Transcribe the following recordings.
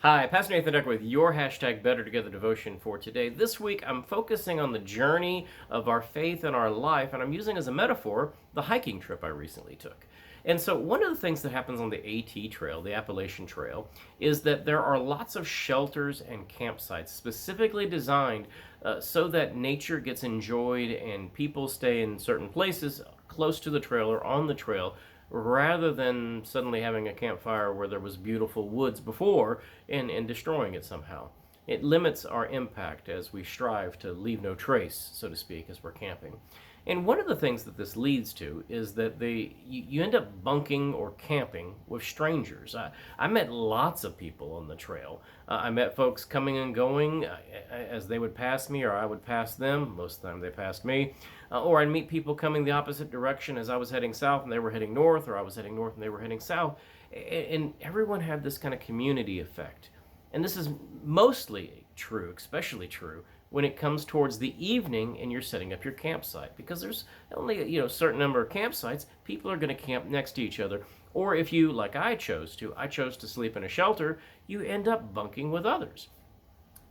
Hi, Pastor Nathan Decker with your hashtag Better Together devotion for today. This week, I'm focusing on the journey of our faith and our life, and I'm using as a metaphor the hiking trip I recently took. And so, one of the things that happens on the AT Trail, the Appalachian Trail, is that there are lots of shelters and campsites specifically designed so that nature gets enjoyed and people stay in certain places close to the trail or on the trail rather than suddenly having a campfire where there was beautiful woods before and destroying it somehow. It limits our impact as we strive to leave no trace, so to speak, as we're camping. And one of the things that this leads to is that you end up bunking or camping with strangers. I met lots of people on the trail. I met folks coming and going as they would pass me or I would pass them. Most of the time they passed me. Or I'd meet people coming the opposite direction as I was heading south and they were heading north, or I was heading north and they were heading south. And everyone had this kind of community effect. And this is mostly true, especially true, when it comes towards the evening and you're setting up your campsite. Because there's only a certain number of campsites, people are going to camp next to each other. Or if you, like I chose to sleep in a shelter, you end up bunking with others.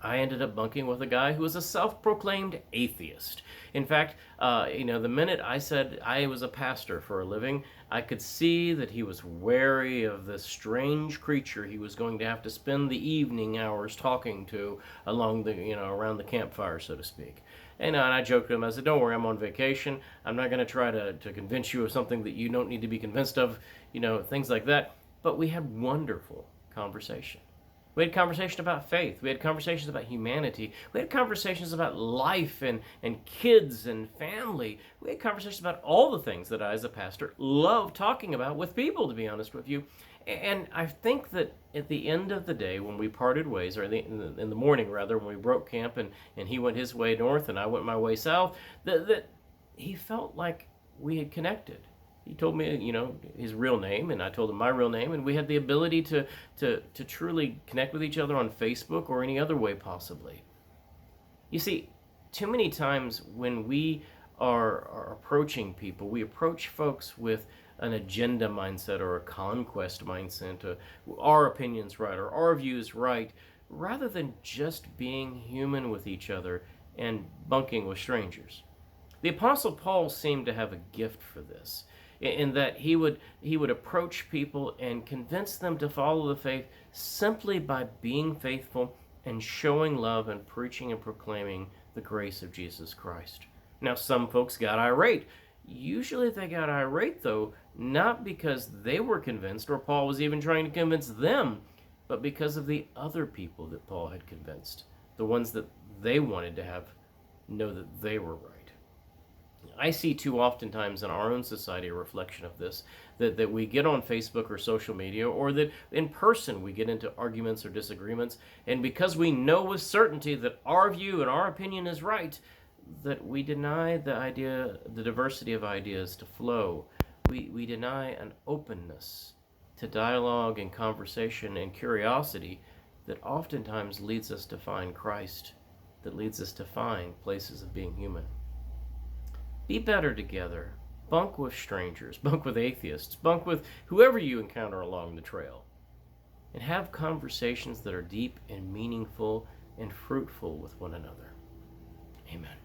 I ended up bunking with a guy who was a self-proclaimed atheist. In fact, the minute I said I was a pastor for a living, I could see that he was wary of this strange creature he was going to have to spend the evening hours talking to around the campfire, so to speak. And I joked with him. I said, "Don't worry, I'm on vacation. I'm not going to try to convince you of something that you don't need to be convinced of, things like that." But we had wonderful conversation. We had conversations about faith. We had conversations about humanity. We had conversations about life and kids and family. We had conversations about all the things that I, as a pastor, love talking about with people, to be honest with you. And I think that at the end of the day, when we parted ways, or in the morning, rather, when we broke camp and he went his way north and I went my way south, that he felt like we had connected. He told me, his real name, and I told him my real name, and we had the ability to truly connect with each other on Facebook or any other way possibly. You see, too many times when we are approaching people, we approach folks with an agenda mindset or a conquest mindset, our opinions right or our views right, rather than just being human with each other and bunking with strangers. The Apostle Paul seemed to have a gift for this, in that he would approach people and convince them to follow the faith simply by being faithful and showing love and preaching and proclaiming the grace of Jesus Christ. Now, some folks got irate. Usually they got irate, though, not because they were convinced or Paul was even trying to convince them, but because of the other people that Paul had convinced, the ones that they wanted to know that they were right. I see too oftentimes in our own society a reflection of this, that we get on Facebook or social media, or that in person we get into arguments or disagreements, and because we know with certainty that our view and our opinion is right, that we deny the diversity of ideas to flow. We deny an openness to dialogue and conversation and curiosity that oftentimes leads us to find Christ, that leads us to find places of being human. Be better together. Bunk with strangers. Bunk with atheists. Bunk with whoever you encounter along the trail. And have conversations that are deep and meaningful and fruitful with one another. Amen.